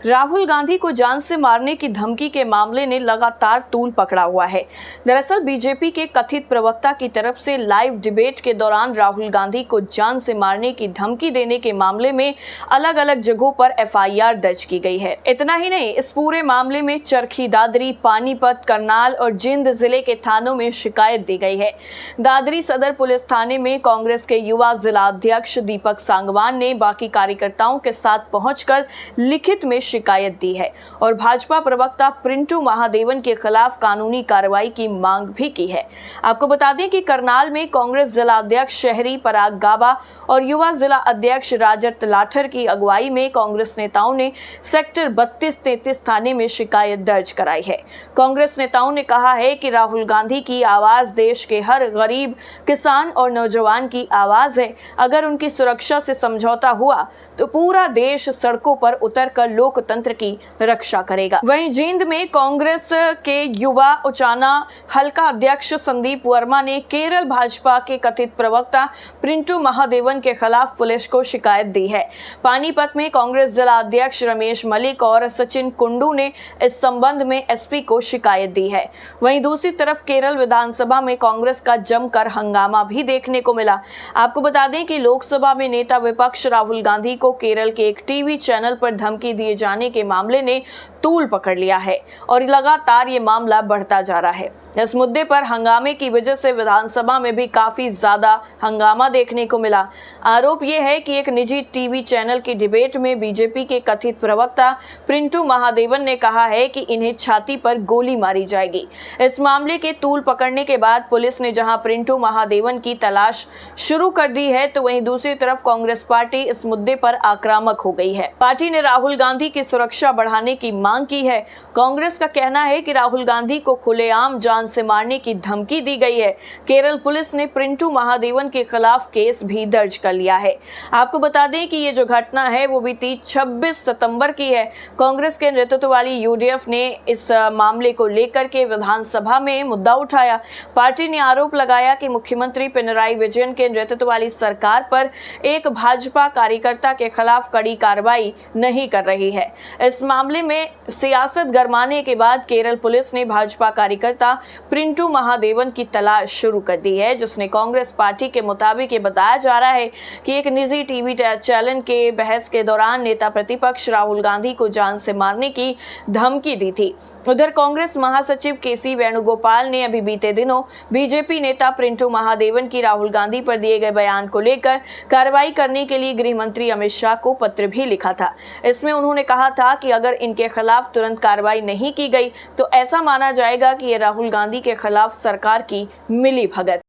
राहुल गांधी को जान से मारने की धमकी के मामले ने लगातार तूल पकड़ा हुआ है। दरअसल बीजेपी के कथित प्रवक्ता की तरफ से लाइव डिबेट के दौरान राहुल गांधी को जान से मारने की धमकी देने के मामले में अलग अलग जगहों पर एफआईआर दर्ज की गई है। इतना ही नहीं, इस पूरे मामले में चरखी दादरी, पानीपत, करनाल और जिंद जिले के थानों में शिकायत दी गई है। दादरी सदर पुलिस थाने में कांग्रेस के युवा जिला अध्यक्ष दीपक सांगवान ने बाकी कार्यकर्ताओं के साथ पहुंचकर लिखित में शिकायत दी है और भाजपा प्रवक्ता प्रिंटू महादेवन के खिलाफ कानूनी कार्रवाई की मांग भी की है। आपको बता दें कि करनाल में कांग्रेस जिला अध्यक्ष शहरी पराग गाबा और युवा जिला अध्यक्ष राजत लाठर की अगुवाई में कांग्रेस नेताओं ने सेक्टर 32-33 थाने में शिकायत दर्ज कराई है। कांग्रेस नेताओं ने कहा है कि राहुल गांधी की आवाज देश के हर गरीब, किसान और नौजवान की आवाज है। अगर उनकी सुरक्षा से समझौता हुआ तो पूरा देश सड़कों पर उतरकर लोकतंत्र की रक्षा करेगा। वहीं जींद में कांग्रेस के युवा उचाना हल्का अध्यक्ष संदीप वर्मा ने केरल भाजपा के कथित प्रवक्ता प्रिंटू महादेवन के खिलाफ पुलिस को शिकायत दी है। पानीपत में कांग्रेस जिला अध्यक्ष रमेश मलिक और सचिन कुंडू ने इस संबंध में एसपी को शिकायत दी है। वहीं दूसरी तरफ केरल विधानसभा में कांग्रेस का जमकर हंगामा भी देखने को मिला। आपको बता दें कि लोकसभा में नेता विपक्ष राहुल गांधी को केरल के एक टीवी चैनल पर धमकी दिए जाने के मामले ने तूल पकड़ लिया है और लगातार ये मामला बढ़ता जा रहा है। इस मुद्दे पर हंगामे की वजह से विधानसभा में भी काफी ज्यादा हंगामा देखने को मिला। आरोप यह है कि एक निजी टीवी चैनल की डिबेट में बीजेपी के कथित प्रवक्ता प्रिंटू महादेवन ने कहा है कि इन्हें छाती पर गोली मारी जाएगी। इस मामले के तूल पकड़ने के बाद पुलिस ने जहां प्रिंटू महादेवन की तलाश शुरू कर दी है, तो वहीं दूसरी तरफ कांग्रेस पार्टी इस मुद्दे पर आक्रामक हो गई है। पार्टी ने राहुल गांधी की सुरक्षा बढ़ाने की मांग की है। कांग्रेस का कहना है कि राहुल गांधी को खुलेआम जान से मारने की धमकी दी गई है। केरल पुलिस ने प्रिंटू महादेवन के खिलाफ केस भी दर्ज कर लिया है। आपको बता दें कि ये जो घटना है वो बीती 26 सितंबर की है। कांग्रेस के नेतृत्व वाली यूडीएफ ने इस मामले को लेकर के विधानसभा में मुद्दा उठाया। पार्टी ने आरोप लगाया कि मुख्यमंत्री पिनराई विजयन के नेतृत्व वाली सरकार पर एक भाजपा कार्यकर्ता के खिलाफ कड़ी कार्रवाई नहीं कर रही है। इस मामले में सियासत गरमाने के बाद केरल पुलिस ने भाजपा कार्यकर्ता प्रिंटू महादेवन की तलाश शुरू कर दी है, जिसने कांग्रेस पार्टी के मुताबिक ये बताया जा रहा है कि एक निजी टीवी चैनल के बहस के दौरान नेता प्रतिपक्ष राहुल गांधी को जान से मारने की धमकी दी थी। उधर कांग्रेस महासचिव केसी वेणुगोपाल ने अभी बीते दिनों बीजेपी नेता प्रिंटू महादेवन की राहुल गांधी पर दिए गए बयान को लेकर कार्रवाई करने के लिए गृह मंत्री अमित शाह को पत्र भी लिखा था। इसमें उन्होंने कहा था कि अगर इनके खिलाफ तुरंत कार्रवाई नहीं की गई तो ऐसा माना जाएगा कि ये राहुल गांधी के खिलाफ सरकार की मिली भगत।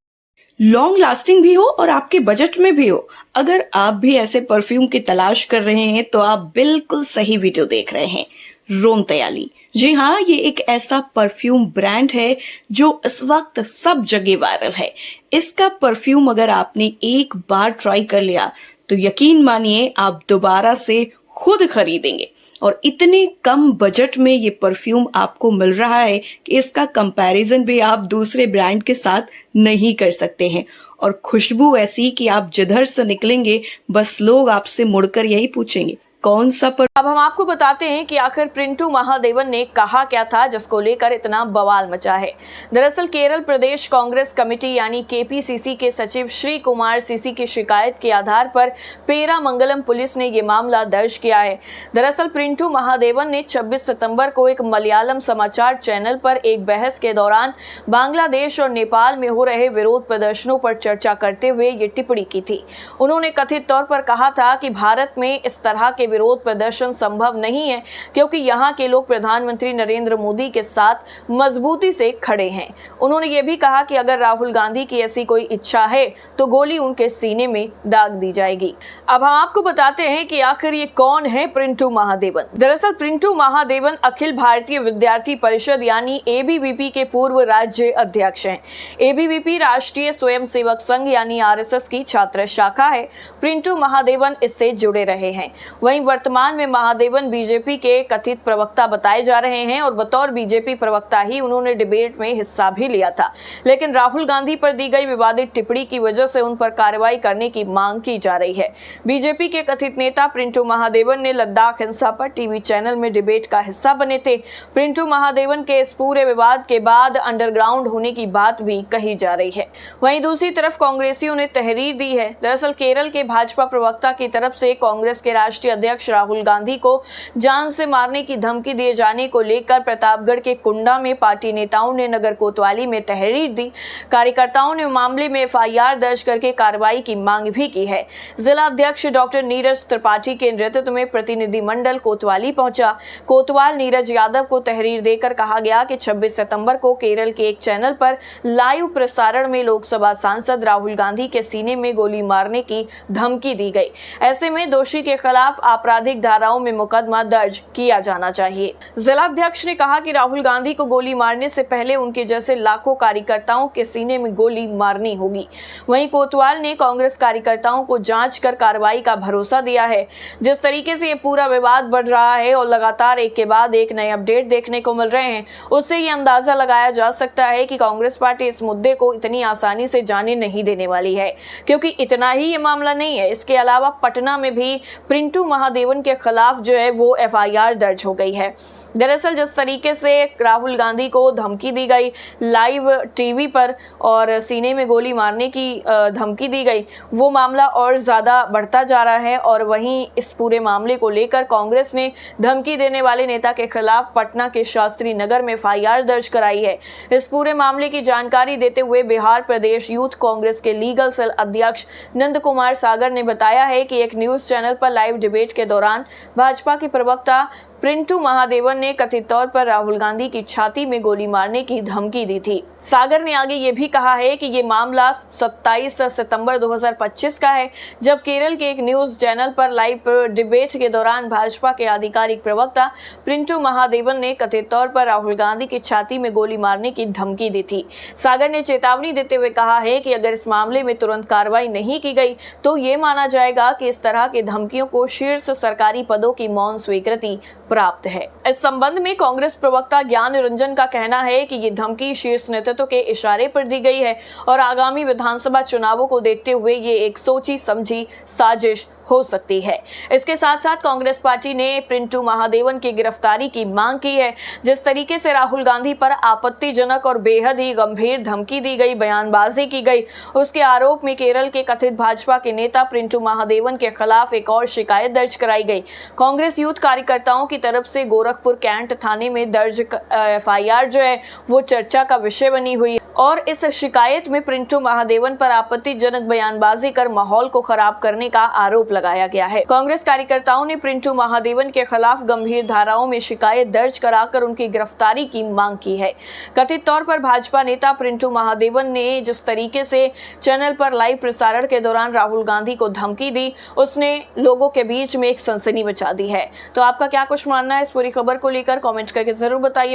लॉन्ग लास्टिंग भी हो और आपके बजट में भी हो। अगर आप भी ऐसे परफ्यूम की तलाश कर रहे हैं तो आप बिल्कुल सही वीडियो देख रहे हैं। रोम तयाली, जी हाँ, ये एक ऐसा परफ्यूम ब्रांड है जो इस वक्त सब जगह वायरल है। इसका परफ्यूम अगर आपने एक बार ट्राई कर लिया तो यकीन मानिए आप दोबारा से खुद खरीदेंगे। और इतने कम बजट में ये परफ्यूम आपको मिल रहा है कि इसका कंपैरिजन भी आप दूसरे ब्रांड के साथ नहीं कर सकते हैं। और खुशबू ऐसी कि आप जिधर से निकलेंगे बस लोग आपसे मुड़कर यही पूछेंगे कौन सा पर। अब हम आपको बताते हैं कि आखिर प्रिंटू महादेवन ने कहा क्या था जिसको लेकर इतना बवाल मचा है। दरअसल केरल प्रदेश कांग्रेस कमेटी यानी केपीसीसी के सचिव श्री कुमार सीसी की शिकायत के आधार पर पेरामंगलम पुलिस ने ये मामला दर्ज किया है। दरअसल प्रिंटू महादेवन ने 26 सितंबर को एक मलयालम समाचार चैनल पर एक बहस के दौरान बांग्लादेश और नेपाल में हो रहे विरोध प्रदर्शनों पर चर्चा करते हुए ये टिप्पणी की थी। उन्होंने कथित तौर पर कहा था कि भारत में इस तरह के विरोध प्रदर्शन संभव नहीं है क्योंकि यहाँ के लोग प्रधानमंत्री नरेंद्र मोदी के साथ मजबूती से खड़े हैं। उन्होंने ये भी कहा कि अगर राहुल गांधी की ऐसी कोई इच्छा है तो गोली उनके सीने में दाग दी जाएगी। अब हम आपको बताते हैं कि आखिर ये कौन है प्रिंटू महादेवन। दरअसल प्रिंटू महादेवन अखिल भारतीय विद्यार्थी परिषद यानी एबीवीपी के पूर्व राज्य अध्यक्ष हैं। एबीवीपी राष्ट्रीय स्वयंसेवक संघ यानी आरएसएस की छात्र शाखा है। प्रिंटू महादेवन इससे जुड़े रहे हैं। वहीं वर्तमान में महादेवन बीजेपी के कथित प्रवक्ता बताए जा रहे हैं और बतौर बीजेपी प्रवक्ता ही उन्होंने डिबेट में हिस्सा भी लिया था, लेकिन राहुल गांधी पर दी गई विवादित टिप्पणी की वजह से उन पर कार्रवाई करने की मांग की जा रही है। बीजेपी के कथित नेता प्रिंटू महादेवन ने लद्दाख हिंसा पर टीवी चैनल में डिबेट का हिस्सा बने थे। प्रिंटू महादेवन के इस पूरे विवाद के बाद अंडरग्राउंड होने की बात भी कही जा रही है। वहीं दूसरी तरफ कांग्रेसियों ने तहरीर दी है। दरअसल केरल के भाजपा प्रवक्ता की तरफ से कांग्रेस के राष्ट्रीय अध्यक्ष राहुल गांधी को जान से मारने की धमकी दिए जाने को लेकर प्रतापगढ़ के कुंडा में पार्टी नेताओं ने नगर कोतवाली में तहरीर दी। कार्यकर्ताओं ने मामले में एफआईआर दर्ज करके कार्रवाई की मांग भी की है। जिला अध्यक्ष डॉक्टर नीरज त्रिपाठी के नेतृत्व में प्रतिनिधिमंडल कोतवाली पहुंचा। कोतवाल नीरज यादव को तहरीर देकर कहा गया कि 26 सितंबर को केरल के एक चैनल पर लाइव प्रसारण में लोकसभा सांसद राहुल गांधी के सीने में गोली मारने की धमकी दी गई। ऐसे में दोषी के खिलाफ आपराधिक धाराओं में मुकदमा दर्ज किया जाना चाहिए। जिलाध्यक्ष ने कहा कि राहुल गांधी को गोली मारने से पहले उनके जैसे लाखों कार्यकर्ताओं के सीने में गोली मारनी होगी। वहीं कोतवाल ने कांग्रेस कार्यकर्ताओं को जांच कर कार्रवाई का भरोसा दिया है। जिस तरीके से ये पूरा विवाद बढ़ रहा है और लगातार एक के बाद एक नए अपडेट देखने को मिल रहे हैं, उससे ये अंदाजा लगाया जा सकता है कि कांग्रेस पार्टी इस मुद्दे को इतनी आसानी से जाने नहीं देने वाली है, क्योंकि इतना ही ये मामला नहीं है। इसके अलावा पटना में भी प्रिंटू महादेवन के खिलाफ जो है वो एफआईआर दर्ज हो गई है। दरअसल जिस तरीके से राहुल गांधी को धमकी दी गई लाइव टीवी पर और सीने में गोली मारने की धमकी दी गई, वो मामला और ज़्यादा बढ़ता जा रहा है। और वहीं इस पूरे मामले को लेकर कांग्रेस ने धमकी देने वाले नेता के खिलाफ पटना के शास्त्री नगर में एफआईआर दर्ज कराई है। इस पूरे मामले की जानकारी देते हुए बिहार प्रदेश यूथ कांग्रेस के लीगल सेल अध्यक्ष नंद कुमार सागर ने बताया है कि एक न्यूज़ चैनल पर लाइव डिबेट के दौरान भाजपा के प्रवक्ता प्रिंटू महादेवन ने कथित तौर पर राहुल गांधी की छाती में गोली मारने की धमकी दी थी। सागर ने आगे ये भी कहा है कि ये मामला 27 सितंबर 2025 का है, जब केरल के एक न्यूज़ चैनल पर लाइव डिबेट के दौरान भाजपा के आधिकारिक प्रवक्ता प्रिंटू महादेवन ने कथित तौर पर राहुल गांधी की छाती में गोली मारने की धमकी दी थी। सागर ने चेतावनी देते हुए कहा है कि अगर इस मामले में तुरंत कार्रवाई नहीं की गई तो ये माना जाएगा कि इस तरह की धमकियों को शीर्ष सरकारी पदों की मौन स्वीकृति प्राप्त है। इस संबंध में कांग्रेस प्रवक्ता ज्ञान रंजन का कहना है कि ये धमकी शीर्ष नेतृत्व के इशारे पर दी गई है और आगामी विधानसभा चुनावों को देखते हुए ये एक सोची समझी साजिश हो सकती है। इसके साथ साथ कांग्रेस पार्टी ने प्रिंटू महादेवन की गिरफ्तारी की मांग की है। जिस तरीके से राहुल गांधी पर आपत्तिजनक और बेहद ही गंभीर धमकी दी गई, बयानबाजी की गई, उसके आरोप में केरल के कथित भाजपा के नेता प्रिंटू महादेवन के खिलाफ एक और शिकायत दर्ज कराई गई। कांग्रेस यूथ कार्यकर्ताओं की तरफ से गोरखपुर कैंट थाने में दर्ज एफआईआर जो है वो चर्चा का विषय बनी हुई और इस शिकायत में प्रिंटू महादेवन पर आपत्तिजनक बयानबाजी कर माहौल को खराब करने का आरोप लगाया गया है। कांग्रेस कार्यकर्ताओं ने प्रिंटू महादेवन के खिलाफ गंभीर धाराओं में शिकायत दर्ज कराकर उनकी गिरफ्तारी की मांग की है। कथित तौर पर भाजपा नेता प्रिंटू महादेवन ने जिस तरीके से चैनल पर लाइव प्रसारण के दौरान राहुल गांधी को धमकी दी, उसने लोगों के बीच में एक सनसनी मचा दी है। तो आपका क्या कुछ मानना है इस पूरी खबर को लेकर, कमेंट करके जरूर बताइए।